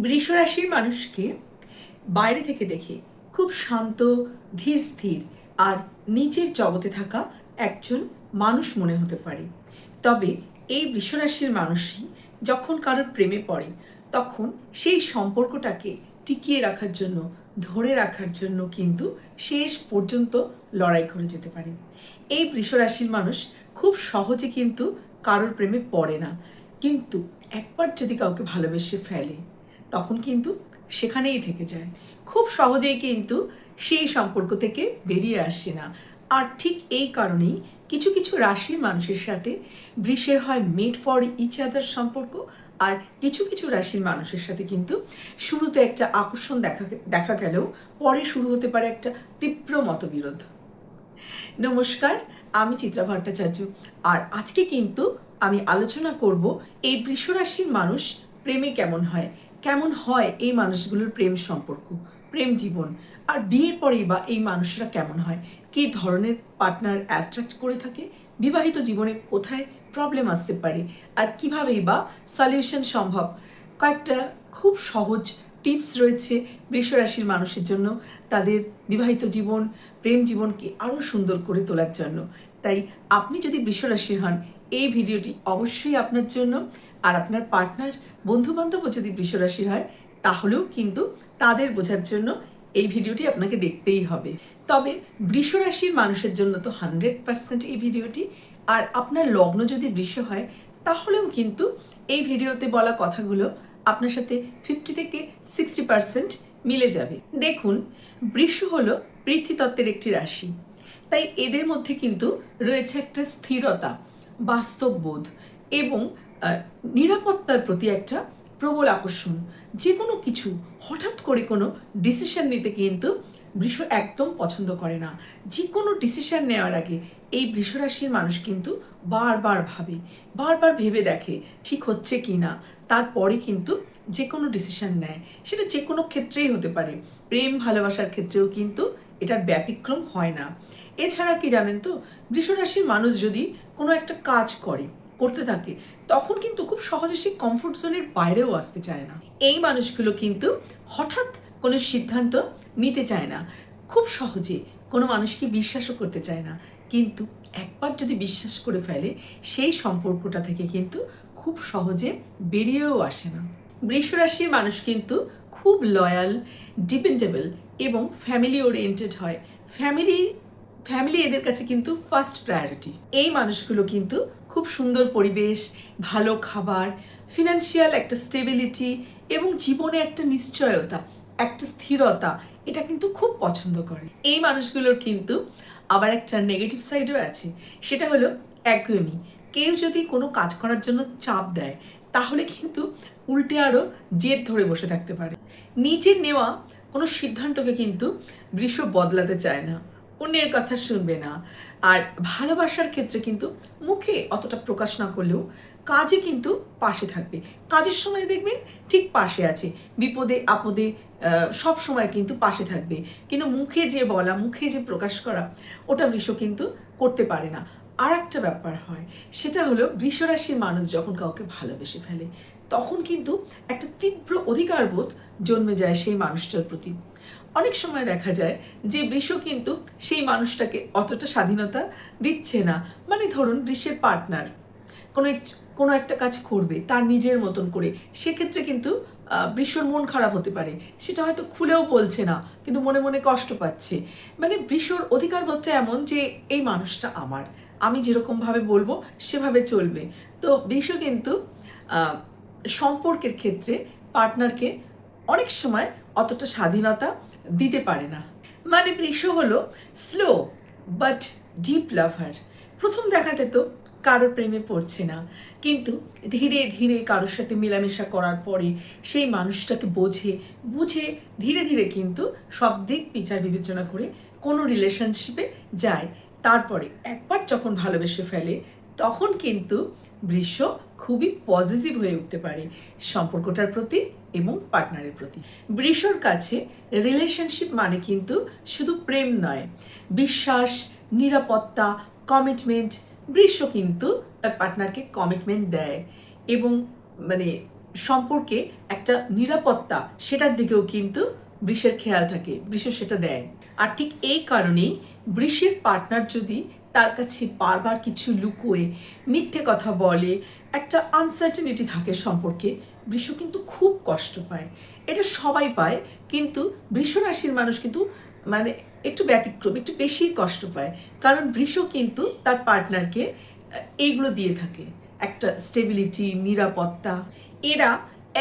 বৃষ রাশির মানুষকে বাইরে থেকে দেখে খুব শান্ত, ধীর স্থির আর নিজের জগতে থাকা একজন মানুষ মনে হতে পারে। তবে এই বৃষ রাশির মানুষই যখন কারোর প্রেমে পড়ে তখন সেই সম্পর্কটাকে টিকিয়ে রাখার জন্য, ধরে রাখার জন্য কিন্তু শেষ পর্যন্ত লড়াই করে যেতে পারে। এই বৃষ রাশির মানুষ খুব সহজে কিন্তু কারোর প্রেমে পড়ে না, কিন্তু একবার যদি কাউকে ভালোবেসে ফেলে তখন কিন্তু সেখানেই থেকে যায়। খুব সহজেই কিন্তু সেই সম্পর্ক থেকে বেরিয়ে আসে না। আর ঠিক এই কারণেই কিছু কিছু রাশির মানুষের সাথে বৃষের হয় মেড ফর ইচ আদার সম্পর্ক, আর কিছু কিছু রাশির মানুষের সাথে কিন্তু শুরুতে একটা আকর্ষণ দেখা গেলেও পরে শুরু হতে পারে একটা তীব্র মতবিরোধ। নমস্কার, আমি চিত্রা ভট্টাচার্য, আর আজকে কিন্তু আমি আলোচনা করব এই বৃষ রাশির মানুষ প্রেমে কেমন হয় এই মানুষগুলোর প্রেম সম্পর্ক, প্রেম জীবন, আর বিয়ের পরেই বা এই মানুষরা কেমন হয়, কী ধরনের পার্টনার অ্যাট্রাক্ট করে থাকে, বিবাহিত জীবনে কোথায় প্রবলেম আসতে পারে, আর কীভাবেই বা সলিউশন সম্ভব। কয়েকটা খুব সহজ টিপস রয়েছে বৃষ রাশির মানুষের জন্য তাদের বিবাহিত জীবন, প্রেম জীবনকে আরও সুন্দর করে তোলার জন্য। তাই আপনি যদি বৃষ রাশির হন, এই ভিডিওটি অবশ্যই আপনার জন্য। আর আপনার পার্টনার, বন্ধুবান্ধবও যদি বৃষ রাশির হয় তাহলেও কিন্তু তাদের বোঝার জন্য এই ভিডিওটি আপনাকে দেখতেই হবে। তবে বৃষ রাশির মানুষের জন্য তো 100% এই ভিডিওটি। আর আপনার লগ্ন যদি বৃষ হয় তাহলেও কিন্তু এই ভিডিওতে বলা কথাগুলো আপনার সাথে 50 থেকে 60% মিলে যাবে। দেখুন, বৃষ হলো পৃথ্বীতত্ত্বের একটি রাশি, তাই এদের মধ্যে কিন্তু রয়েছে একটা স্থিরতা, বাস্তববোধ এবং নিরাপত্তার প্রতি একটা প্রবল আকর্ষণ। যে কোনো কিছু হঠাৎ করে কোনো ডিসিশন নিতে কিন্তু বৃষ একদম পছন্দ করে না। যে কোনো ডিসিশন নেওয়ার আগে এই বৃষ রাশির মানুষ কিন্তু বারবার ভেবে দেখে ঠিক হচ্ছে কি না, তারপরে কিন্তু যে কোনো ডিসিশন নেয়। সেটা যে কোনো ক্ষেত্রেই হতে পারে, প্রেম ভালোবাসার ক্ষেত্রেও কিন্তু এটার ব্যতিক্রম হয় না। এছাড়া কি জানেন তো, বৃষ রাশির মানুষ যদি কোনো একটা কাজ করতে থাকে তখন কিন্তু খুব সহজে সে কমফোর্ট জোনের বাইরেও আসতে চায় না। এই মানুষগুলো কিন্তু হঠাৎ কোনো সিদ্ধান্ত নিতে চায় না, খুব সহজে কোনো মানুষকে বিশ্বাসও করতে চায় না, কিন্তু একবার যদি বিশ্বাস করে ফেলে সেই সম্পর্কটা থেকে কিন্তু খুব সহজে বেরিয়েও আসে না। বৃষ রাশির মানুষ কিন্তু খুব লয়াল, ডিপেন্ডেবল এবং ফ্যামিলি ওরিয়েন্টেড হয়। ফ্যামিলি এদের কাছে কিন্তু ফার্স্ট প্রায়োরিটি। এই মানুষগুলো কিন্তু খুব সুন্দর পরিবেশ, ভালো খাবার, ফিনান্সিয়াল একটা স্টেবিলিটি এবং জীবনে একটা নিশ্চয়তা, একটা স্থিরতা, এটা কিন্তু খুব পছন্দ করে। এই মানুষগুলোর কিন্তু আবার একটা নেগেটিভ সাইডও আছে, সেটা হলো একগুয়েমি। কেউ যদি কোনো কাজ করার জন্য চাপ দেয় তাহলে কিন্তু উল্টে আরও জেদ ধরে বসে থাকতে পারে। নিজের নেওয়া কোনো সিদ্ধান্তকে কিন্তু বৃষ বদলাতে চায় না, অন্যের কথা শুনবে না। আর ভালোবাসার ক্ষেত্রে কিন্তু মুখে অতটা প্রকাশ না করলেও কাজে কিন্তু পাশে থাকবে। কাজের সময় দেখবেন ঠিক পাশে আছে, বিপদে আপদে সব সময় কিন্তু পাশে থাকবে, কিন্তু মুখে যে বলা, মুখে যে প্রকাশ করা, ওটা বৃষ কিন্তু করতে পারে না। আর একটা ব্যাপার হয়, সেটা হলো বৃষ রাশির মানুষ যখন কাউকে ভালোবেসে ফেলে তখন কিন্তু একটা তীব্র অধিকারবোধ জন্মে যায় সেই মানুষটার প্রতি। অনেক সময় দেখা যায় যে বৃষ কিন্তু সেই মানুষটাকে অতটা স্বাধীনতা দিচ্ছে না। মানে ধরুন, বৃষের পার্টনার কোনো একটা কাজ করবে তার নিজের মতন করে, সেক্ষেত্রে কিন্তু বৃষর মন খারাপ হতে পারে। সেটা হয়তো খুলেও বলছে না, কিন্তু মনে মনে কষ্ট পাচ্ছে। মানে বৃষর অধিকারবোধটা এমন যে এই মানুষটা আমার, আমি যেরকমভাবে বলবো সেভাবে চলবে। তো বৃষ কিন্তু সম্পর্কের ক্ষেত্রে পার্টনারকে অনেক সময় অতটা স্বাধীনতা দিতে পারে না। মানে বৃষ হলো স্লো বাট ডিপ লাভার। প্রথম দেখাতে তো কারোর প্রেমে পড়ছে না, কিন্তু ধীরে ধীরে কারোর সাথে মেলামেশা করার পরে সেই মানুষটাকে বুঝে ধীরে ধীরে কিন্তু সব দিক বিচার বিবেচনা করে কোনো রিলেশনশিপে যায়। তারপরে একবার যখন ভালোবেসে ফেলে তখন কিন্তু বৃষ খুবই পজিটিভ হয়ে উঠতে পারে সম্পর্কটার প্রতি এবং পার্টনারের প্রতি। বৃষর কাছে রিলেশনশিপ মানে কিন্তু শুধু প্রেম নয়, বিশ্বাস, নিরাপত্তা, কমিটমেন্ট। বৃষ কিন্তু তার পার্টনারকে কমিটমেন্ট দেয় এবং মানে সম্পর্কে একটা নিরাপত্তা, সেটার দিকেও কিন্তু বৃষের খেয়াল থাকে, বৃষ সেটা দেয়। আর ঠিক এই কারণেই বৃষের পার্টনার যদি তার কাছে বারবার কিছু লুকোয়, মিথ্যে কথা বলে, একটা আনসার্টেনিটি থাকে সম্পর্কে, বৃষ কিন্তু খুব কষ্ট পায়। এটা সবাই পায়, কিন্তু বৃষ রাশির মানুষ কিন্তু মানে একটু ব্যতিক্রম, একটু বেশি কষ্ট পায়। কারণ বৃষ কিন্তু তার পার্টনারকে এইগুলো দিয়ে থাকে, একটা স্টেবিলিটি, নিরাপত্তা। এরা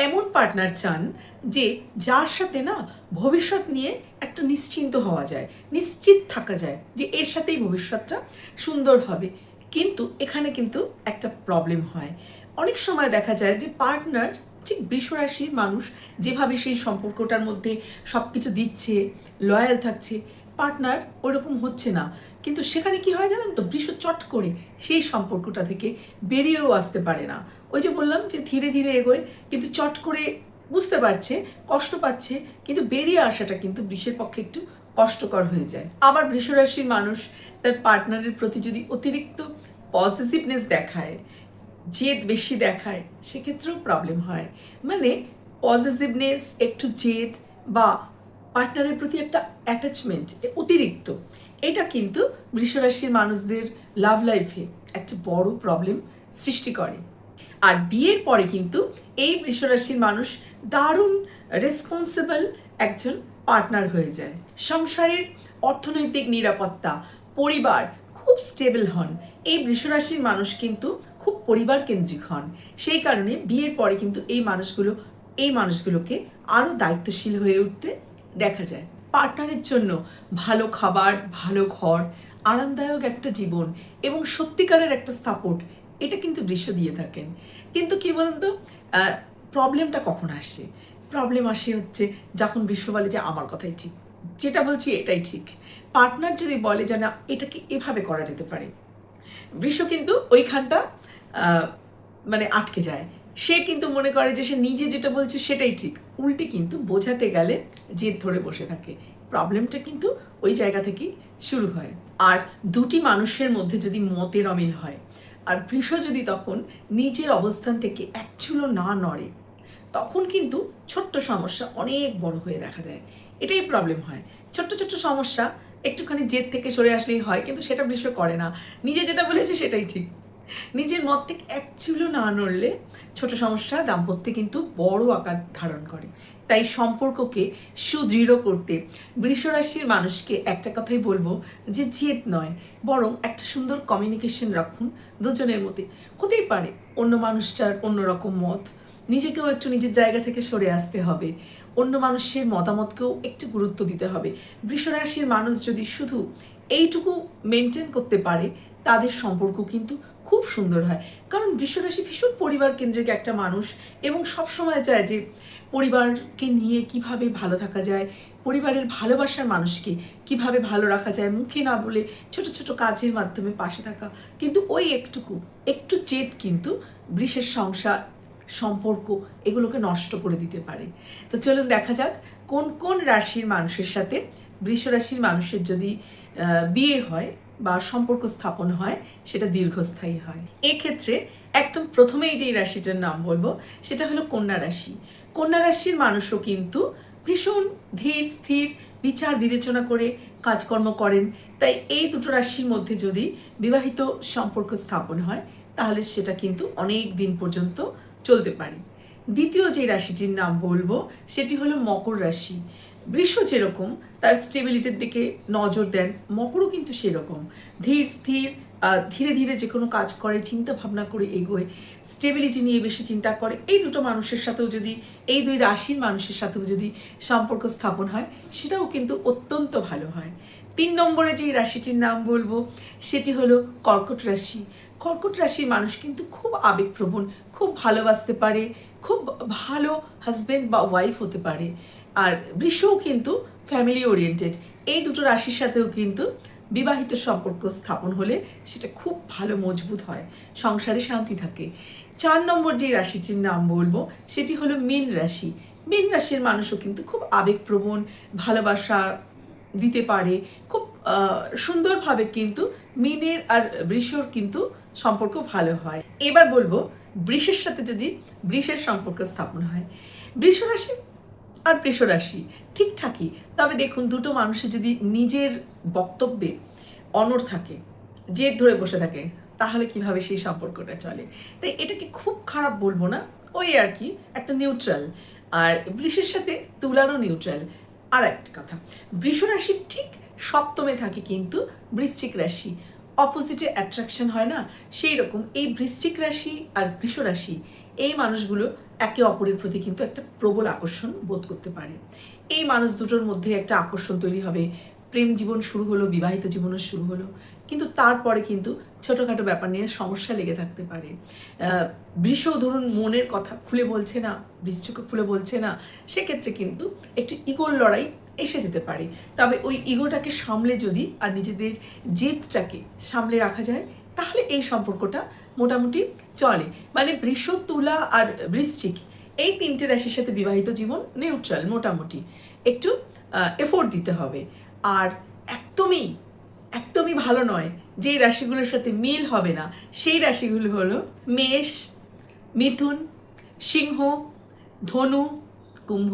এমন পার্টনার চান যে যার সাথে না ভবিষ্যৎ নিয়ে একটা নিশ্চিন্ত হওয়া যায়, নিশ্চিত থাকা যায় যে এর সাথেই ভবিষ্যৎটা সুন্দর হবে। কিন্তু এখানে কিন্তু একটা প্রবলেম হয়। অনেক সময় দেখা যায় যে পার্টনার ঠিক বৃষ রাশির মানুষ যেভাবে সেই সম্পর্কটার মধ্যে সব কিছু দিচ্ছে, লয়াল থাকছে, পার্টনার ওইরকম হচ্ছে না। কিন্তু সেখানে কি হয় জানেন তো, বৃষ চট করে সেই সম্পর্কটা থেকে বেরিয়েও আসতে পারে না। ওই যে বললাম যে ধীরে ধীরে এগোয়, কিন্তু চট করে বুঝতে পারছে, কষ্ট পাচ্ছে, কিন্তু বেরিয়ে আসাটা কিন্তু বৃষের পক্ষে একটু কষ্টকর হয়ে যায়। আবার বৃষ রাশির মানুষ তার পার্টনারের প্রতি যদি অতিরিক্ত পজিটিভনেস দেখায়, জেদ বেশি দেখায়, সেক্ষেত্রেও প্রবলেম হয়। মানে পজিটিভনেস, একটু জেদ বা পার্টনারের প্রতি একটা অ্যাটাচমেন্ট অতিরিক্ত, এটা কিন্তু বৃষরাশির মানুষদের লাভ লাইফে একটা বড় প্রবলেম সৃষ্টি করে। আর বিয়ের পরে কিন্তু এই বৃষরাশির মানুষ দারুণ রেসপন্সিবল একজন পার্টনার হয়ে যায়। সংসারের অর্থনৈতিক নিরাপত্তা, পরিবার খুব স্টেবল হন। এই বৃষরাশির মানুষ কিন্তু খুব পরিবার কেন্দ্রিক হন। সেই কারণে বিয়ের পরে কিন্তু এই মানুষগুলোকে আরও দায়িত্বশীল হয়ে উঠতে দেখা যায়। পার্টনারের জন্য ভালো খাবার, ভালো ঘর, আরামদায়ক একটা জীবন এবং সত্যিকারের একটা সাপোর্ট, এটা কিন্তু বৃষ দিয়ে থাকেন। কিন্তু কি বলুন তো, প্রবলেমটা কখন আসে? প্রবলেম আসে হচ্ছে যখন বৃষ বলে যে আমার কথাই ঠিক, যেটা বলছি এটাই ঠিক। পার্টনার যদি বলে যে না, এটাকে এভাবে করা যেতে পারে, বৃষ কিন্তু ওইখানটা মানে আটকে যায়। সে কিন্তু মনে করে যে সে নিজে যেটা বলছে সেটাই ঠিক, উল্টে কিন্তু বোঝাতে গেলে জেদ ধরে বসে থাকে। প্রবলেমটা কিন্তু ওই জায়গা থেকেই শুরু হয়। আর দুটি মানুষের মধ্যে যদি মতের অমিল হয়, আর বৃষ যদি তখন নিজের অবস্থান থেকে এক চুলো না নড়ে, তখন কিন্তু ছোট্ট সমস্যা অনেক বড় হয়ে দেখা দেয়। এটাই প্রবলেম হয়। ছোট্ট ছোট্ট সমস্যা একটুখানি জেদ থেকে সরে আসলেই হয়, কিন্তু সেটা বৃষ করে না। নিজে যেটা বলেছে সেটাই ঠিক। নিজের মত থেকে এক চুলো না নড়লে ছোট সমস্যা দাম্পত্যে কিন্তু বড় আকার ধারণ করে। তাই সম্পর্ককে সুদৃঢ় করতে বৃষরাশির মানুষকে একটা কথাই বলবো যে জেদ নয়, বরং একটা সুন্দর কমিউনিকেশন রাখুন দুজনের মধ্যে। হতেই পারে অন্য মানুষটার অন্যরকম মত, নিজেকেও একটু নিজের জায়গা থেকে সরে আসতে হবে, অন্য মানুষের মতামতকেও একটু গুরুত্ব দিতে হবে। বৃষরাশির মানুষ যদি শুধু এইটুকু মেনটেন করতে পারে, তাদের সম্পর্ক কিন্তু খুব সুন্দর হয়। কারণ বৃষরাশি ভীষণ পরিবার কেন্দ্রিক একটা মানুষ, এবং সবসময় চায় যে পরিবারকে নিয়ে কিভাবে ভালো থাকা যায়, পরিবারের ভালোবাসার মানুষকে কিভাবে ভালো রাখা যায়, মুখে না বলে ছোট ছোট কাজের মাধ্যমে পাশে থাকা। কিন্তু ওই একটু জেদ কিন্তু বৃষের সংসার, সম্পর্ক এগুলোকে নষ্ট করে দিতে পারে। তো চলুন দেখা যাক কোন কোন রাশির মানুষের সাথে বৃষ রাশির মানুষের যদি বিয়ে হয় বা সম্পর্ক স্থাপন হয়, সেটা দীর্ঘস্থায়ী হয়। এক্ষেত্রে একদম প্রথমেই যেই রাশিটার নাম বলবো সেটা হলো কন্যা রাশি। কন্যা রাশির মানুষও কিন্তু ভীষণ ধীর স্থির, বিচার বিবেচনা করে কাজকর্ম করেন। তাই এই দুটো রাশির মধ্যে যদি বিবাহিত সম্পর্ক স্থাপন হয়, তাহলে সেটা কিন্তু অনেক দিন পর্যন্ত চলতে পারে। দ্বিতীয় যে রাশিটির নাম বলবো সেটি হলো মকর রাশি। বৃষ যেরকম তার স্টেবিলিটির দিকে নজর দেন, মকরও কিন্তু সেরকম ধীর স্থির, ধীরে ধীরে যে কোনো কাজ করে, চিন্তা ভাবনা করে এগোয়, স্টেবিলিটি নিয়ে বেশি চিন্তা করে। এই দুটো মানুষের সাথেও যদি, এই দুই রাশির মানুষের সাথেও যদি সম্পর্ক স্থাপন হয়, সেটাও কিন্তু অত্যন্ত ভালো হয়। 3 নম্বরে যে রাশিটির নাম বলবো সেটি হলো কর্কট রাশি। কর্কট রাশির মানুষ কিন্তু খুব আবেগপ্রবণ, খুব ভালোবাসতে পারে, খুব ভালো হাজব্যান্ড বা ওয়াইফ হতে পারে। আর বৃষও কিন্তু ফ্যামিলি ওরিয়েন্টেড। এই দুটো রাশির সাথেও কিন্তু বিবাহিত সম্পর্ক স্থাপন হলে সেটা খুব ভালো মজবুত হয়, সংসারে শান্তি থাকে। 4 নম্বর যে রাশিটির নাম বলবো সেটি হলো মীন রাশি। মীন রাশির মানুষও কিন্তু খুব আবেগপ্রবণ, ভালোবাসা দিতে পারে খুব সুন্দরভাবে। কিন্তু মীনের আর বৃষর কিন্তু সম্পর্ক ভালো হয়। এবার বলবো বৃষের সাথে যদি বৃষের সম্পর্ক স্থাপন হয়। বৃষ রাশি আর বৃষ রাশি ঠিকঠাকই, তবে দেখুন দুটো মানুষের যদি নিজের বক্তব্যে অনড় থাকে, জেদ ধরে বসে থাকে, তাহলে কিভাবে সেই সম্পর্কটা চলে। তাই এটাকে খুব খারাপ বলবো না, ওই আর কি একটা নিউট্রাল। আর বৃষের সাথে তুলারও নিউট্রাল। আর একটা কথা, বৃষ রাশির ঠিক সপ্তমে থাকে কিন্তু বৃশ্চিক রাশি, অপোজিটে অ্যাট্রাকশন হয় না, সেই রকম এই বৃশ্চিক রাশি আর বৃষ রাশি এই মানুষগুলো একে অপরের প্রতি কিন্তু একটা প্রবল আকর্ষণ বোধ করতে পারে। এই মানুষ দুটোর মধ্যে একটা আকর্ষণ তৈরি হবে, প্রেম জীবন শুরু হলো, বিবাহিত জীবনও শুরু হলো, কিন্তু তারপরে কিন্তু ছোটোখাটো ব্যাপার নিয়ে সমস্যা লেগে থাকতে পারে। বৃষ ধরুন মনের কথা খুলে বলছে না, বৃশ্চিক খুলে বলছে না, সেক্ষেত্রে কিন্তু একটু ইগোর লড়াই এসে যেতে পারে। তবে ওই ইগোটাকে সামলে যদি আর নিজেদের জেদটাকে সামলে রাখা যায়, তাহলে এই সম্পর্কটা মোটামুটি চলে। মানে বৃষ, তুলা আর বৃশ্চিক এই তিনটে রাশির সাথে বিবাহিত জীবন নিউট্রাল, মোটামুটি একটু এফোর্ট দিতে হবে। আর একদমই একদমই ভালো নয় যেই রাশিগুলোর সাথে মিল হবে না, সেই রাশিগুলো হলো মেষ, মিথুন, সিংহ, ধনু, কুম্ভ।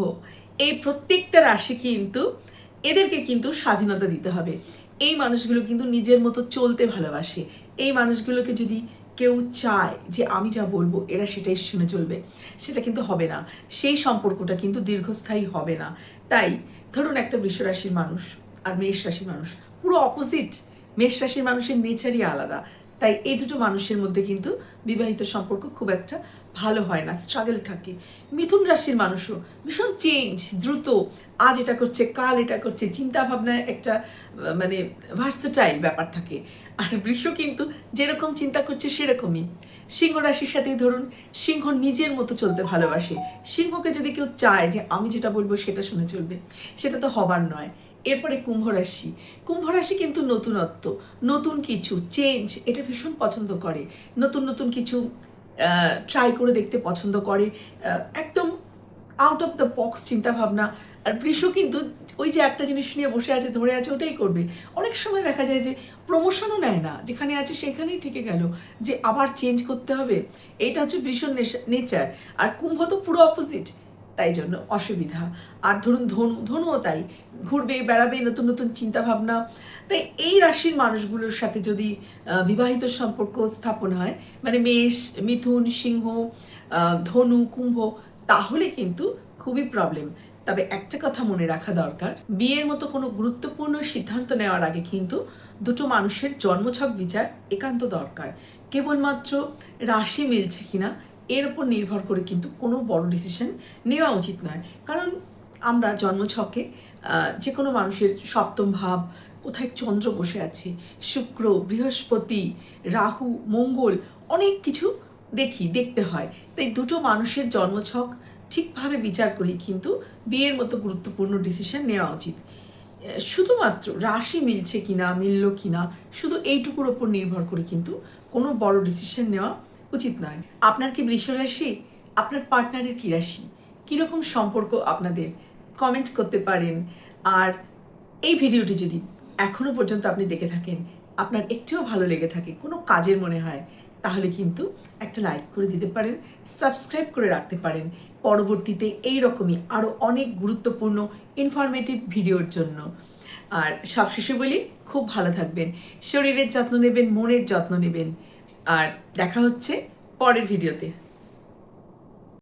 এই প্রত্যেকটা রাশি কিন্তু এদেরকে কিন্তু স্বাধীনতা দিতে হবে। এই মানুষগুলো কিন্তু নিজের মতো চলতে ভালোবাসে। এই মানুষগুলোকে যদি কেউ চায় যে আমি যা বলবো এরা সেটাই শুনে চলবে, সেটা কিন্তু হবে না, সেই সম্পর্কটা কিন্তু দীর্ঘস্থায়ী হবে না। তাই ধরুন একটা বৃষ রাশির মানুষ আর মেষ রাশির মানুষ পুরো অপোজিট, মেষ রাশির মানুষের নেচারই আলাদা, তাই এই দুটো মানুষের মধ্যে কিন্তু বিবাহিত সম্পর্ক খুব একটা ভালো হয় না, স্ট্রাগল থাকে। মিথুন রাশির মানুষও ভীষণ চেঞ্জ, দ্রুত, আজ এটা করছে কাল এটা করছে, চিন্তা ভাবনায় একটা মানে ভার্সেটাইল ব্যাপার থাকে। আর বৃষ কিন্তু যেরকম চিন্তা করছে সেরকমই। সিংহ রাশির সাথেই ধরুন, সিংহ নিজের মতো চলতে ভালোবাসে। সিংহকে যদি কেউ চায় যে আমি যেটা বলবো সেটা শুনে চলবে, সেটা তো হবার নয়। এরপরে কুম্ভ রাশি, কুম্ভ রাশি কিন্তু নতুনত্ব, নতুন কিছু, চেঞ্জ এটা ভীষণ পছন্দ করে, নতুন নতুন কিছু ট্রাই করে দেখতে পছন্দ করে, একদম আউট অফ দ্য বক্স চিন্তাভাবনা। আর বৃষ কিন্তু ওই যে একটা জিনিস নিয়ে বসে আছে, ধরে আছে, ওটাই করবে। অনেক সময় দেখা যায় যে প্রমোশনও নেয় না, যেখানে আছে সেখানেই থেকে গেল, যে আবার চেঞ্জ করতে হবে। এইটা হচ্ছে বৃষর নেচার। আর কুম্ভ তো পুরো অপোজিট, তাই জন্য অসুবিধা। আর ধরুন ধনুও তাই, ঘুরবে বেড়াবে, নতুন নতুন চিন্তাভাবনা। তাই এই রাশির মানুষগুলোর সাথে যদি বিবাহিত সম্পর্ক স্থাপন হয়, মানে মেষ, মিথুন, সিংহ, ধনু, কুম্ভ, তাহলে কিন্তু খুবই প্রবলেম। তবে একটা কথা মনে রাখা দরকার, বিয়ের মতো কোনো গুরুত্বপূর্ণ সিদ্ধান্ত নেওয়ার আগে কিন্তু দুটো মানুষের জন্মছক বিচার একান্ত দরকার। কেবলমাত্র রাশি মিলছে কিনা এর উপর নির্ভর করে কিন্তু কোনো বড় ডিসিশন নেওয়া উচিত নয়। কারণ আমরা জন্মছকে যে কোনো মানুষের সপ্তম ভাব, কোথায় চন্দ্র বসে আছে, শুক্র, বৃহস্পতি, রাহু, মঙ্গল, অনেক কিছু দেখতে হয়। তাই দুটো মানুষের জন্মছক ঠিকভাবে বিচার করি কিন্তু বিয়ের মতো গুরুত্বপূর্ণ ডিসিশন নেওয়া উচিত। শুধুমাত্র রাশি মিলছে কিনা, মিলল কিনা, শুধু এইটুকুর ওপর নির্ভর করে কিন্তু কোনো বড় ডিসিশন নেওয়া উচিত নয়। আপনার কি বৃষ রাশি? আপনার পার্টনারের কী রাশি? কীরকম সম্পর্ক আপনাদের? কমেন্ট করতে পারেন। আর এই ভিডিওটি যদি এখনও পর্যন্ত আপনি দেখে থাকেন, আপনার একটুও ভালো লেগে থাকে, কোনো কাজের মনে হয়, তাহলে কিন্তু একটা লাইক করে দিতে পারেন, সাবস্ক্রাইব করে রাখতে পারেন পরবর্তীতে এই রকমই আরও অনেক গুরুত্বপূর্ণ ইনফরমেটিভ ভিডিওর জন্য। আর সবশেষে বলি, খুব ভালো থাকবেন, শরীরের যত্ন নেবেন, মনের যত্ন নেবেন। আর দেখা হচ্ছে পরের ভিডিওতে।